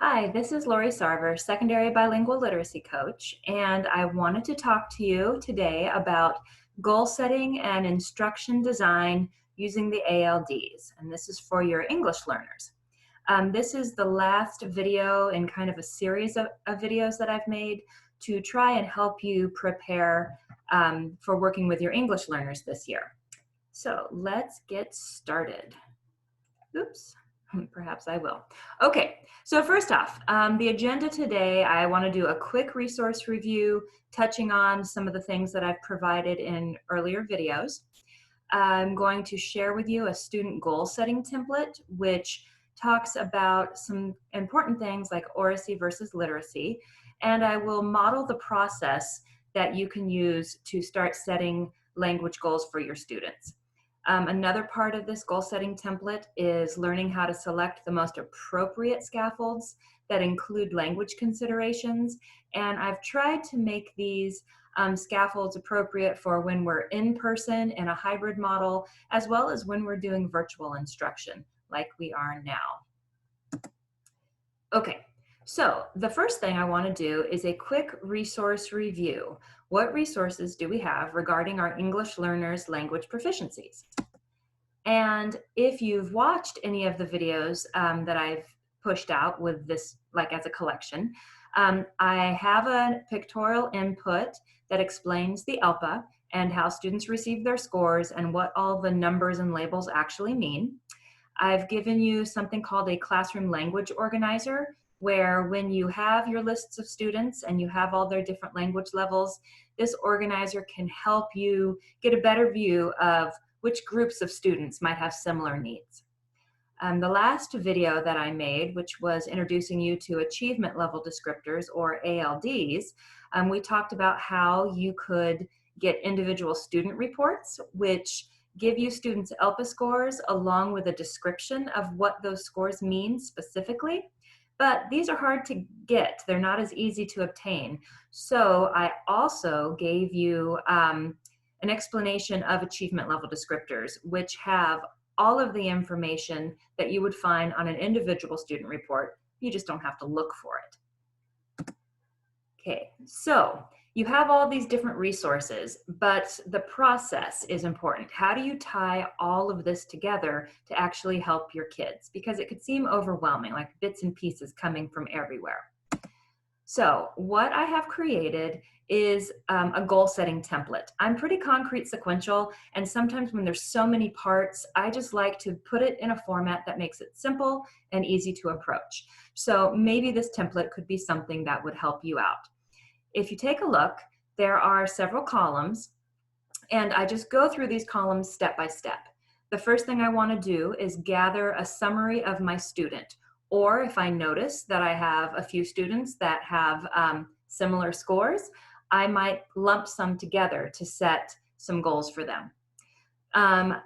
Hi, this is Lori Sarver, Secondary Bilingual Literacy Coach, and I wanted to talk to you today about goal setting and instruction design using the ALDs, and this is for your English learners. This is the last video in kind of a series of videos that I've made to try and help you prepare for working with your English learners this year. So let's get started. Oops. Perhaps I will. Okay, so first off, the agenda today, I want to do a quick resource review, touching on some of the things that I've provided in earlier videos. I'm going to share with you a student goal setting template, which talks about some important things like oracy versus literacy, and I will model the process that you can use to start setting language goals for your students. Another part of this goal setting template is learning how to select the most appropriate scaffolds that include language considerations. And I've tried to make these scaffolds appropriate for when we're in person in a hybrid model, as well as when we're doing virtual instruction like we are now. Okay, so the first thing I want to do is a quick resource review. What resources do we have regarding our English learners' language proficiencies? And if you've watched any of the videos that I've pushed out with this, like as a collection, I have a pictorial input that explains the ELPA and how students receive their scores and what all the numbers and labels actually mean. I've given you something called a classroom language organizer, where when you have your lists of students and you have all their different language levels, this organizer can help you get a better view of which groups of students might have similar needs. The last video that I made, which was introducing you to Achievement Level Descriptors, or ALDs, we talked about how you could get individual student reports, which give you students' ELPA scores along with a description of what those scores mean specifically. But these are hard to get. They're not as easy to obtain. So I also gave you an explanation of achievement level descriptors, which have all of the information that you would find on an individual student report. You just don't have to look for it. Okay, so you have all these different resources, but the process is important. How do you tie all of this together to actually help your kids? Because it could seem overwhelming, like bits and pieces coming from everywhere. So what I have created is a goal setting template. I'm pretty concrete sequential, and sometimes when there's so many parts, I just like to put it in a format that makes it simple and easy to approach. So maybe this template could be something that would help you out. If you take a look, there are several columns, and I just go through these columns step by step. The first thing I want to do is gather a summary of my student. Or if I notice that I have a few students that have similar scores, I might lump some together to set some goals for them.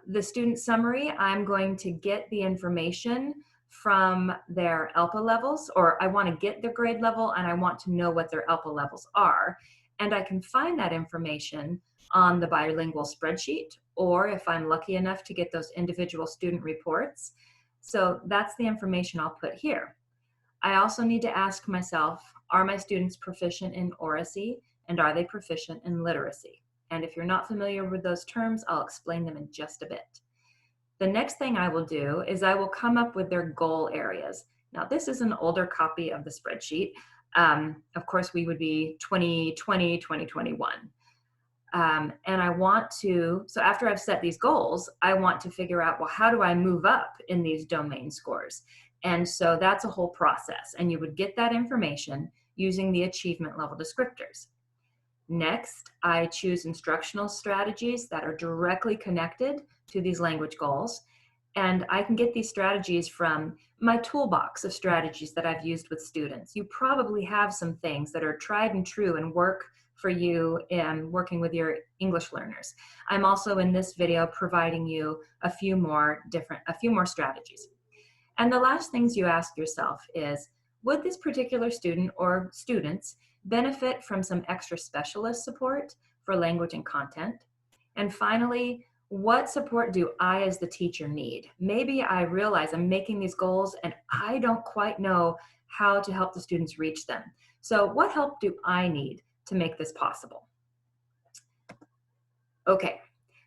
The student summary, I'm going to get the information from their ELPA levels, or I want to get their grade level and I want to know what their ELPA levels are. And I can find that information on the bilingual spreadsheet, or if I'm lucky enough to get those individual student reports. So that's the information I'll put here. I also need to ask myself, are my students proficient in oracy, and are they proficient in literacy? And if you're not familiar with those terms, I'll explain them in just a bit. The next thing I will do is I will come up with their goal areas. Now, this is an older copy of the spreadsheet. Of course, we would be 2020, 2021. And I want to, so after I've set these goals, I want to figure out, well, how do I move up in these domain scores? And so that's a whole process. And you would get that information using the achievement level descriptors. Next, I choose instructional strategies that are directly connected to these language goals. And I can get these strategies from my toolbox of strategies that I've used with students. You probably have some things that are tried and true and work for you in working with your English learners. I'm also in this video providing you a few more strategies. And the last things you ask yourself is, would this particular student or students benefit from some extra specialist support for language and content? And finally, what support do I as the teacher need? Maybe I realize I'm making these goals and I don't quite know how to help the students reach them. So what help do I need to make this possible? Okay,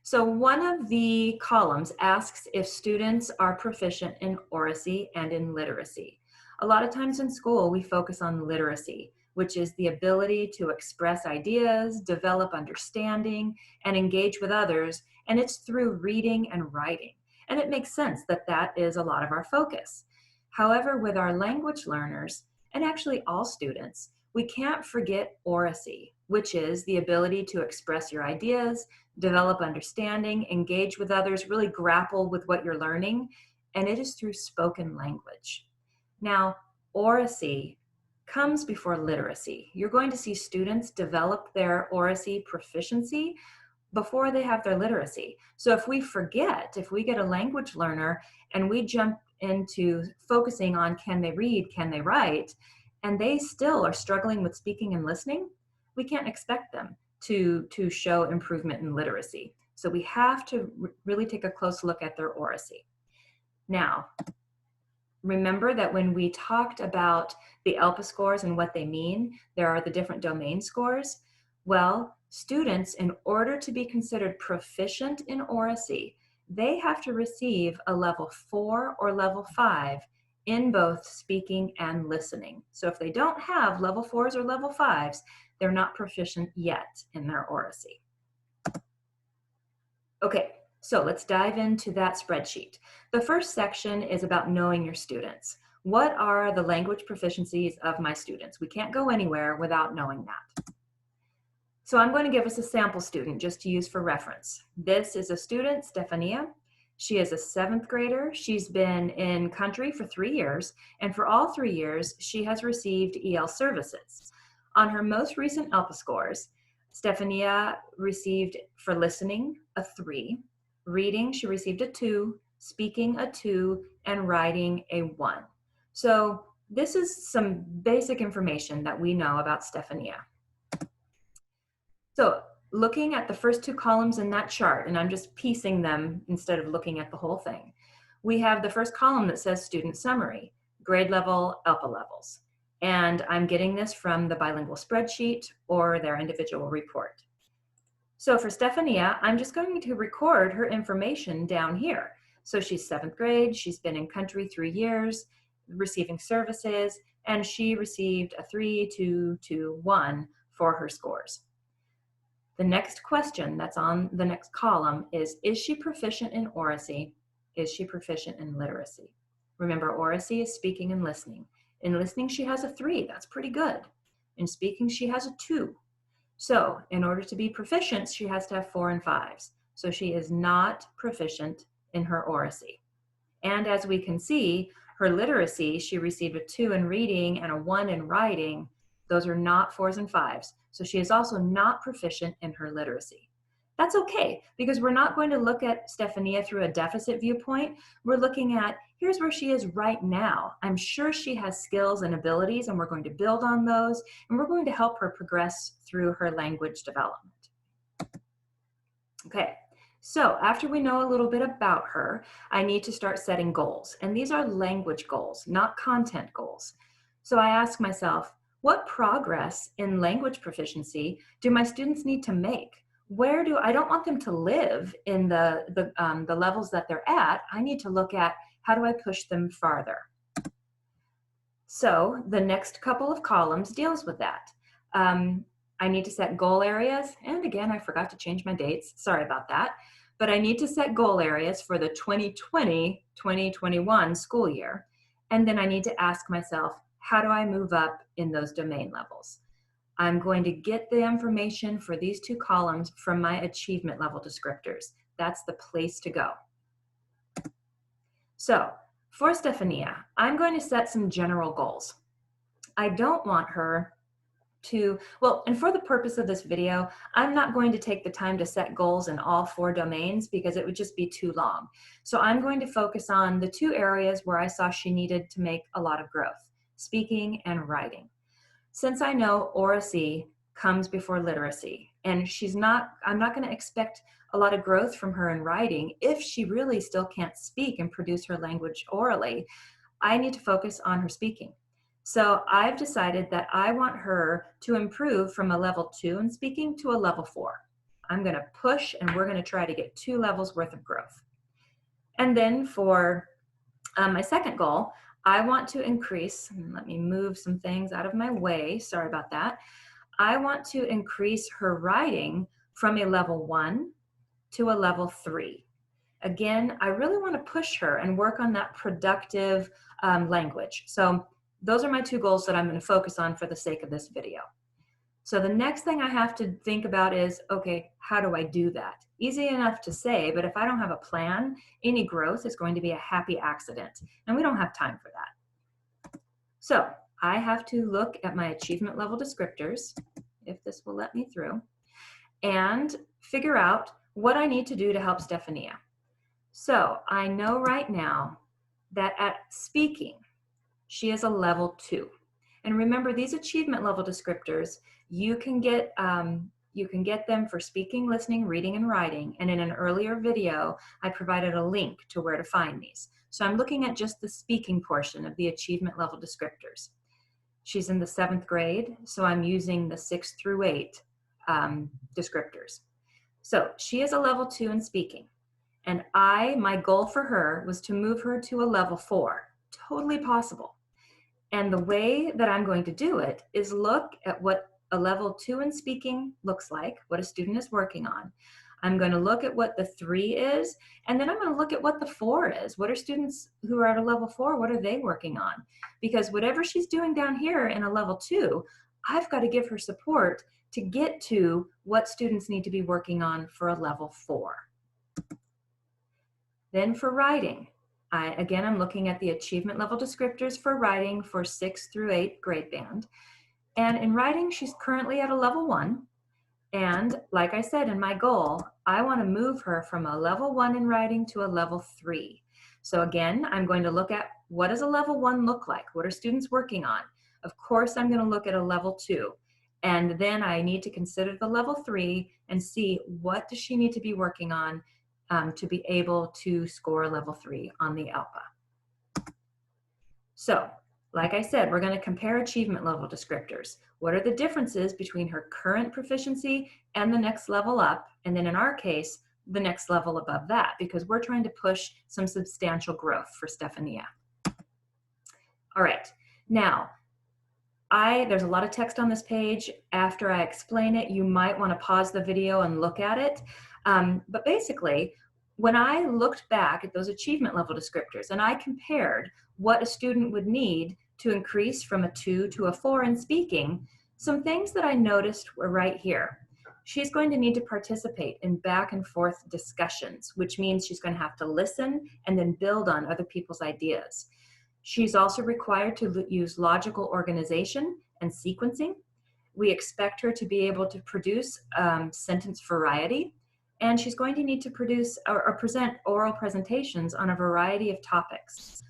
so one of the columns asks if students are proficient in oracy and in literacy. A lot of times in school, we focus on literacy, which is the ability to express ideas, develop understanding, and engage with others, and it's through reading and writing. And it makes sense that that is a lot of our focus. However, with our language learners, and actually all students, we can't forget oracy, which is the ability to express your ideas, develop understanding, engage with others, really grapple with what you're learning, and it is through spoken language. Now, oracy comes before literacy. You're going to see students develop their oracy proficiency before they have their literacy. So if we forget, if we get a language learner and we jump into focusing on can they read, can they write, and they still are struggling with speaking and listening, we can't expect them to show improvement in literacy. So we have to really take a close look at their oracy. Now, remember that when we talked about the ELPA scores and what they mean, there are the different domain scores. Well, students, in order to be considered proficient in oracy, they have to receive a level 4 or level 5 in both speaking and listening. So if they don't have level 4s or level 5s, they're not proficient yet in their oracy. Okay, so let's dive into that spreadsheet. The first section is about knowing your students. What are the language proficiencies of my students? We can't go anywhere without knowing that. So I'm going to give us a sample student just to use for reference. This is a student, Stefania. She is a 7th grader. She's been in country for 3 years, and for all 3 years, she has received EL services. On her most recent ELPA scores, Stefania received for listening a 3, reading she received a 2, speaking a 2, and writing a 1. So this is some basic information that we know about Stefania. So looking at the first 2 columns in that chart, and I'm just piecing them instead of looking at the whole thing, we have the first column that says student summary, grade level, ELPA levels. And I'm getting this from the bilingual spreadsheet or their individual report. So for Stefania, I'm just going to record her information down here. So she's 7th grade, she's been in country 3 years, receiving services, and she received a 3, 2, 2, 1 for her scores. The next question that's on the next column is she proficient in oracy? Is she proficient in literacy? Remember, oracy is speaking and listening. In listening, she has a 3. That's pretty good. In speaking, she has a 2. So in order to be proficient, she has to have 4 and 5s. So she is not proficient in her oracy. And as we can see, her literacy, she received a 2 in reading and a 1 in writing. Those are not 4s and 5s. So she is also not proficient in her literacy. That's okay, because we're not going to look at Stefania through a deficit viewpoint. We're looking at, here's where she is right now. I'm sure she has skills and abilities, and we're going to build on those, and we're going to help her progress through her language development. Okay, so after we know a little bit about her, I need to start setting goals. And these are language goals, not content goals. So I ask myself, what progress in language proficiency do my students need to make? I don't want them to live in the levels that they're at. I need to look at how do I push them farther. So the next couple of columns deals with that. I need to set goal areas. And again, I forgot to change my dates. Sorry about that. But I need to set goal areas for the 2020-2021 school year. And then I need to ask myself, how do I move up in those domain levels? I'm going to get the information for these 2 columns from my achievement level descriptors. That's the place to go. So for Stefania, I'm going to set some general goals. I don't want her to, well, and for the purpose of this video, I'm not going to take the time to set goals in all 4 domains because it would just be too long. So I'm going to focus on the 2 areas where I saw she needed to make a lot of growth, speaking and writing. Since I know oracy comes before literacy, and I'm not going to expect a lot of growth from her in writing, if she really still can't speak and produce her language orally, I need to focus on her speaking. So I've decided that I want her to improve from a level 2 in speaking to a level 4. I'm going to push, and we're going to try to get 2 levels worth of growth. And then for my second goal, I want to increase, let me move some things out of my way, sorry about that. I want to increase her writing from a level 1 to a level 3. Again, I really want to push her and work on that productive language. So those are my 2 goals that I'm going to focus on for the sake of this video. So the next thing I have to think about is, okay, how do I do that? Easy enough to say, but if I don't have a plan, any growth is going to be a happy accident, and we don't have time for that. So I have to look at my achievement level descriptors, if this will let me through, and figure out what I need to do to help Stephania. So I know right now that at speaking, she is a level 2. And remember, these achievement level descriptors, you can get them for speaking, listening, reading, and writing. And in an earlier video, I provided a link to where to find these. So I'm looking at just the speaking portion of the achievement level descriptors. She's in the 7th grade, so I'm using the 6 through 8 descriptors. So she is a level 2 in speaking. And my goal for her was to move her to a level 4. Totally possible. And the way that I'm going to do it is look at what a level 2 in speaking looks like, what a student is working on. I'm going to look at what the 3 is, and then I'm going to look at what the 4 is. What are students who are at a level 4, what are they working on? Because whatever she's doing down here in a level 2, I've got to give her support to get to what students need to be working on for a level 4. Then for writing, I'm looking at the achievement level descriptors for writing for 6 through 8 grade band. And in writing, she's currently at a level 1. And like I said, in my goal, I want to move her from a level 1 in writing to a level 3. So again, I'm going to look at what does a level 1 look like? What are students working on? Of course, I'm going to look at a level 2. And then I need to consider the level 3 and see what does she need to be working on to be able to score level 3 on the ALPA. So, like I said, we're going to compare achievement level descriptors. What are the differences between her current proficiency and the next level up? And then in our case, the next level above that, because we're trying to push some substantial growth for Stephania. All right, now, there's a lot of text on this page. After I explain it, you might want to pause the video and look at it. But basically, when I looked back at those achievement level descriptors and I compared what a student would need to increase from a 2 to a 4 in speaking, some things that I noticed were right here. She's going to need to participate in back and forth discussions, which means she's going to have to listen and then build on other people's ideas. She's also required to use logical organization and sequencing. We expect her to be able to produce sentence variety, and she's going to need to produce or present oral presentations on a variety of topics.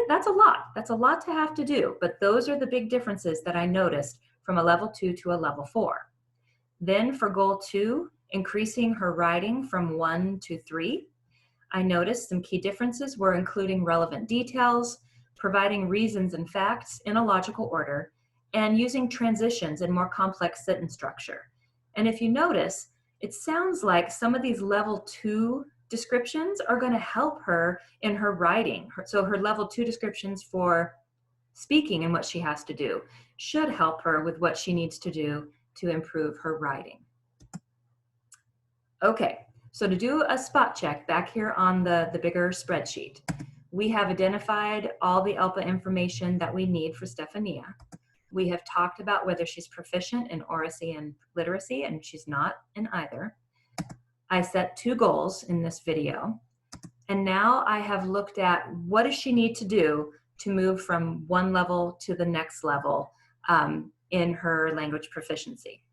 That's a lot. That's a lot to have to do, but those are the big differences that I noticed from a level 2 to a level 4. Then for goal 2, increasing her writing from 1 to 3, I noticed some key differences were including relevant details, providing reasons and facts in a logical order, and using transitions and more complex sentence structure. And if you notice, it sounds like some of these level 2 descriptions are going to help her in her writing. So her level 2 descriptions for speaking and what she has to do should help her with what she needs to do to improve her writing. Okay, so to do a spot check back here on the bigger spreadsheet, we have identified all the ALPA information that we need for Stephania. We have talked about whether she's proficient in oracy and literacy, and she's not in either. I set 2 goals in this video, and now I have looked at what does she need to do to move from one level to the next level in her language proficiency.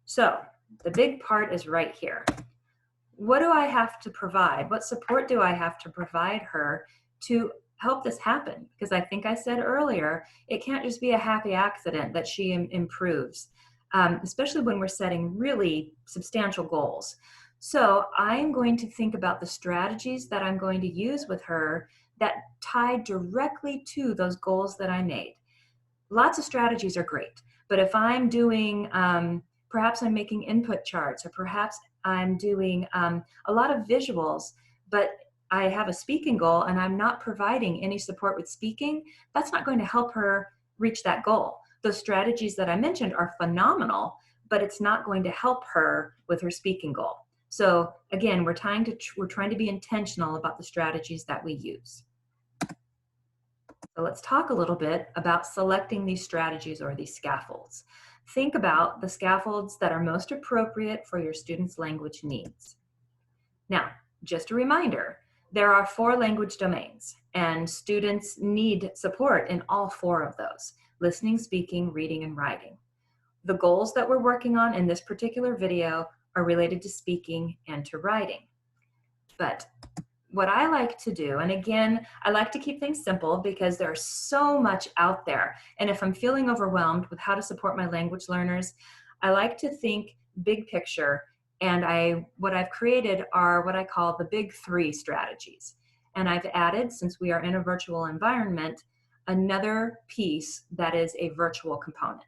So the big part is right here. What do I have to provide? What support do I have to provide her to help this happen? Because I think I said earlier, it can't just be a happy accident that she improves, especially when we're setting really substantial goals. So I'm going to think about the strategies that I'm going to use with her that tie directly to those goals that I made. Lots of strategies are great, but if I'm doing, perhaps I'm making input charts, or perhaps I'm doing a lot of visuals, but I have a speaking goal and I'm not providing any support with speaking, that's not going to help her reach that goal. Those strategies that I mentioned are phenomenal, but it's not going to help her with her speaking goal. So again, we're trying to be intentional about the strategies that we use. So let's talk a little bit about selecting these strategies or these scaffolds. Think about the scaffolds that are most appropriate for your students' language needs. Now, just a reminder, there are 4 language domains, and students need support in all 4 of those: listening, speaking, reading, and writing. The goals that we're working on in this particular video are related to speaking and to writing. But what I like to do, and again, I like to keep things simple because there's so much out there. And if I'm feeling overwhelmed with how to support my language learners, I like to think big picture. And what I've created are what I call the big 3 strategies. And I've added, since we are in a virtual environment, another piece that is a virtual component.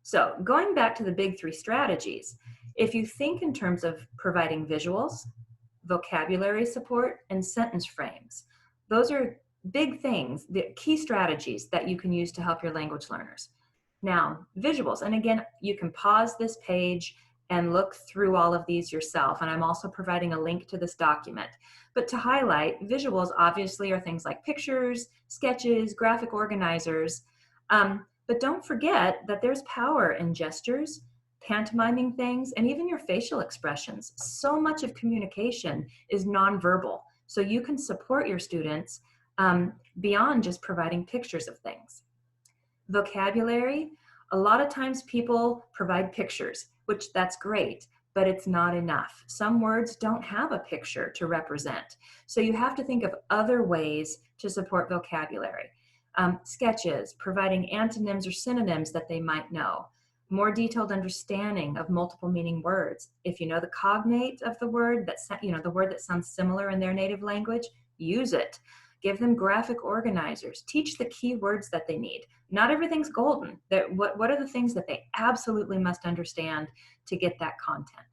So going back to the big 3 strategies, if you think in terms of providing visuals, vocabulary support, and sentence frames, those are big things, the key strategies that you can use to help your language learners. Now, visuals, and again, you can pause this page and look through all of these yourself, and I'm also providing a link to this document. But to highlight, visuals obviously are things like pictures, sketches, graphic organizers, but don't forget that there's power in gestures, pantomiming things, and even your facial expressions. So much of communication is nonverbal, so you can support your students beyond just providing pictures of things. Vocabulary, a lot of times people provide pictures, which that's great, but it's not enough. Some words don't have a picture to represent, so you have to think of other ways to support vocabulary. Sketches, providing antonyms or synonyms that they might know. More detailed understanding of multiple meaning words. If you know the cognate of the word, the word that sounds similar in their native language, use it. Give them graphic organizers. Teach the key words that they need. Not everything's golden. What are the things that they absolutely must understand to get that content?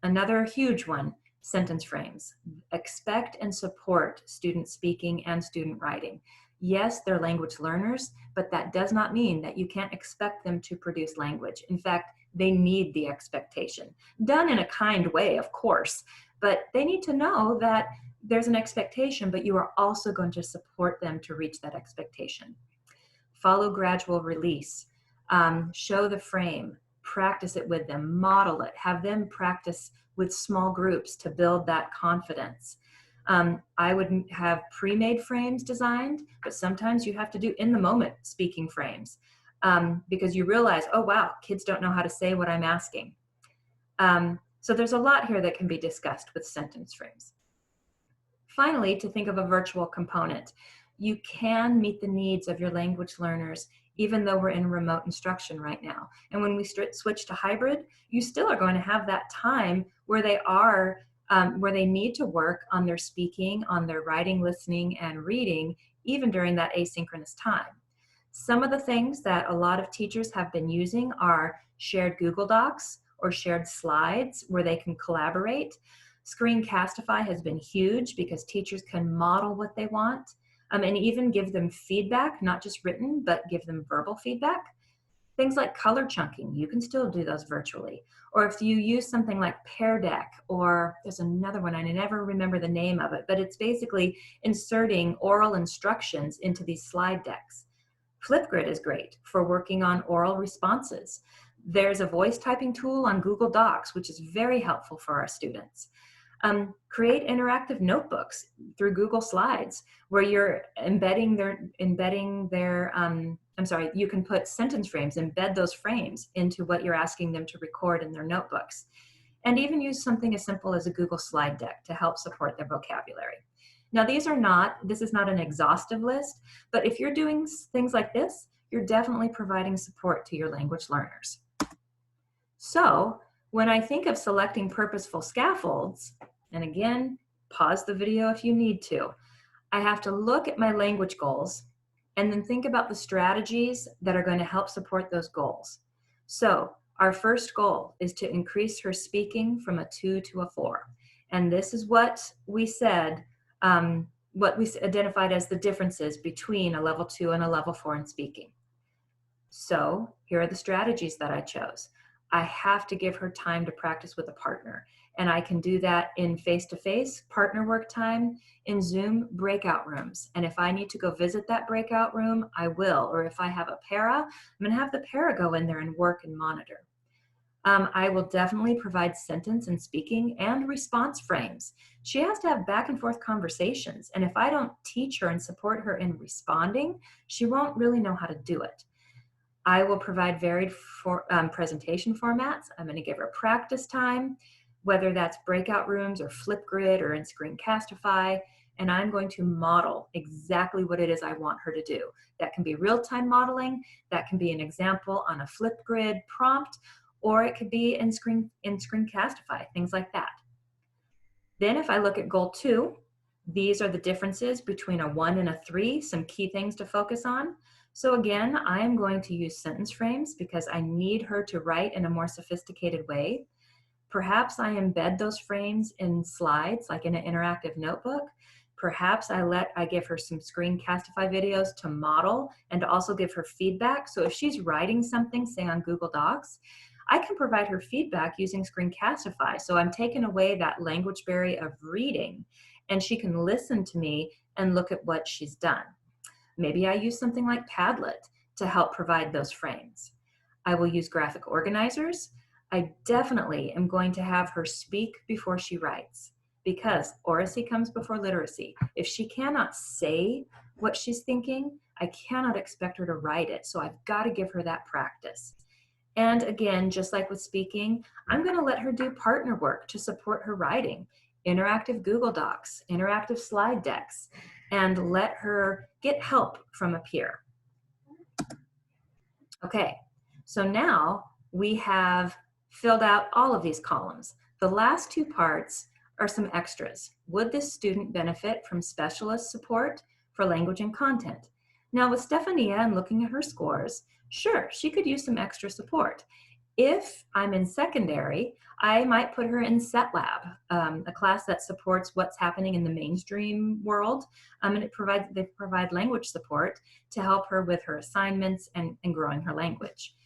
Another huge one, sentence frames. Expect and support student speaking and student writing. Yes, they're language learners, but that does not mean that you can't expect them to produce language. In fact, they need the expectation. Done in a kind way, of course, but they need to know that there's an expectation, but you are also going to support them to reach that expectation. Follow gradual release. Show the frame. Practice it with them. Model it. Have them practice with small groups to build that confidence. I would have pre-made frames designed, but sometimes you have to do in-the-moment speaking frames because you realize, oh wow, kids don't know how to say what I'm asking. So there's a lot here that can be discussed with sentence frames. Finally, to think of a virtual component. You can meet the needs of your language learners even though we're in remote instruction right now. And when we switch to hybrid, you still are going to have that time where they need to work on their speaking, on their writing, listening, and reading, even during that asynchronous time. Some of the things that a lot of teachers have been using are shared Google Docs or shared slides where they can collaborate. Screencastify has been huge because teachers can model what they want and even give them feedback, not just written, but give them verbal feedback. Things like color chunking, you can still do those virtually. Or if you use something like Pear Deck, or there's another one, I never remember the name of it, but it's basically inserting oral instructions into these slide decks. Flipgrid is great for working on oral responses. There's a voice typing tool on Google Docs, which is very helpful for our students. Create interactive notebooks through Google Slides where you're you can put sentence frames, embed those frames into what you're asking them to record in their notebooks. And even use something as simple as a Google slide deck to help support their vocabulary. Now, this is not an exhaustive list, but if you're doing things like this, you're definitely providing support to your language learners. So When I think of selecting purposeful scaffolds, and again, pause the video if you need to, I have to look at my language goals and then think about the strategies that are going to help support those goals. So our first goal is to increase her speaking from a 2 to a 4. And this is what we said, what we identified as the differences between a level 2 and a level 4 in speaking. So here are the strategies that I chose. I have to give her time to practice with a partner. And I can do that in face-to-face partner work time, in Zoom breakout rooms. And if I need to go visit that breakout room, I will. Or if I have a para, I'm gonna have the para go in there and work and monitor. I will definitely provide sentence and speaking and response frames. She has to have back and forth conversations. And if I don't teach her and support her in responding, she won't really know how to do it. I will provide varied presentation formats. I'm going to give her practice time, whether that's breakout rooms or Flipgrid or in Screencastify, and I'm going to model exactly what it is I want her to do. That can be real-time modeling, that can be an example on a Flipgrid prompt, or it could be in Screencastify, things like that. Then if I look at goal 2, these are the differences between a 1 and a 3, some key things to focus on. So again, I am going to use sentence frames because I need her to write in a more sophisticated way. Perhaps I embed those frames in slides, like in an interactive notebook. Perhaps I give her some Screencastify videos to model and to also give her feedback. So if she's writing something, say on Google Docs, I can provide her feedback using Screencastify. So I'm taking away that language barrier of reading, and she can listen to me and look at what she's done. Maybe I use something like Padlet to help provide those frames. I will use graphic organizers. I definitely am going to have her speak before she writes, because oracy comes before literacy. If she cannot say what she's thinking, I cannot expect her to write it. So I've got to give her that practice. And again, just like with speaking, I'm going to let her do partner work to support her writing, interactive Google Docs, interactive slide decks, and let her get help from a peer. Okay, so now we have filled out all of these columns. The last 2 parts are some extras. Would this student benefit from specialist support for language and content? Now with Stephania and looking at her scores, sure, she could use some extra support. If I'm in secondary, I might put her in SetLab, a class that supports what's happening in the mainstream world, and they provide language support to help her with her assignments and growing her language.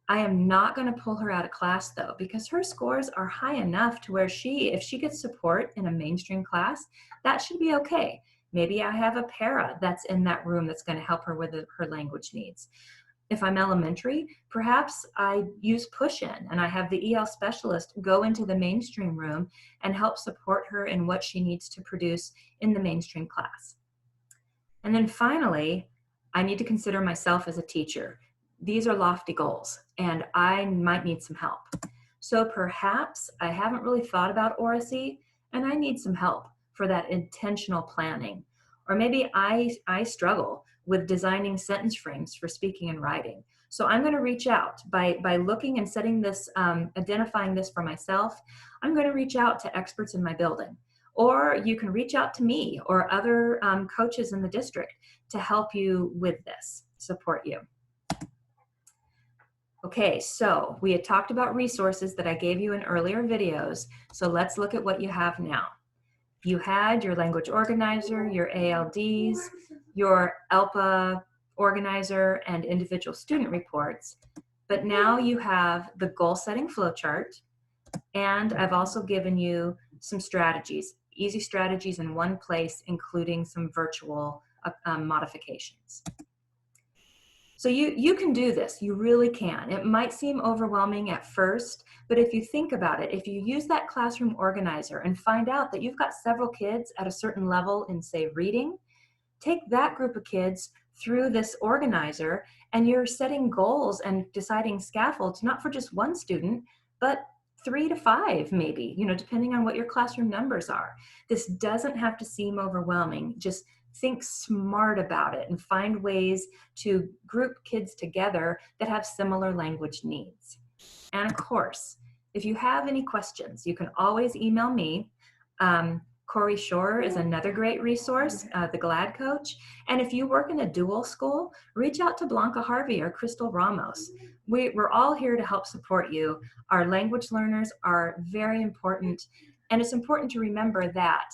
I am not going to pull her out of class though, because her scores are high enough to where if she gets support in a mainstream class, that should be okay. Maybe I have a para that's in that room that's going to help her with her language needs. If I'm elementary, perhaps I use push-in and I have the EL specialist go into the mainstream room and help support her in what she needs to produce in the mainstream class. And then finally, I need to consider myself as a teacher. These are lofty goals and I might need some help. So perhaps I haven't really thought about oracy and I need some help for that intentional planning. Or maybe I struggle with designing sentence frames for speaking and writing. So I'm going to reach out by looking and setting this, identifying this for myself. I'm going to reach out to experts in my building, or you can reach out to me or other coaches in the district to help you with this, support you. Okay, so we had talked about resources that I gave you in earlier videos. So let's look at what you have now. You had your language organizer, your ALDs, your ELPA organizer, and individual student reports. But now you have the goal setting flowchart, and I've also given you some strategies, easy strategies in one place, including some virtual modifications. So you can do this, you really can. It might seem overwhelming at first, but if you think about it, if you use that classroom organizer and find out that you've got several kids at a certain level in, say, reading, take that group of kids through this organizer and you're setting goals and deciding scaffolds, not for just one student, but 3 to 5 maybe, depending on what your classroom numbers are. This doesn't have to seem overwhelming. Just think smart about it and find ways to group kids together that have similar language needs. And of course, If you have any questions, you can always email me. Corey Shore is another great resource, the GLAD coach. And if you work in a dual school, reach out to Blanca Harvey or Crystal Ramos. We're all here to help support you. Our language learners are very important. And it's important to remember that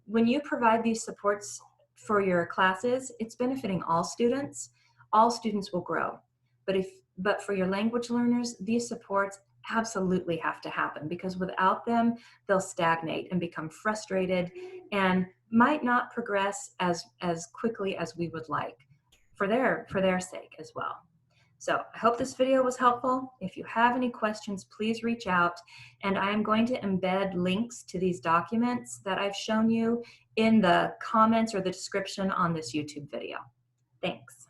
when you provide these supports for your classes, it's benefiting all students. All students will grow. But for your language learners, these supports absolutely have to happen, because without them, they'll stagnate and become frustrated and might not progress as quickly as we would like for their sake as well. So I hope this video was helpful. If you have any questions, please reach out, and I am going to embed links to these documents that I've shown you in the comments or the description on this YouTube video. Thanks.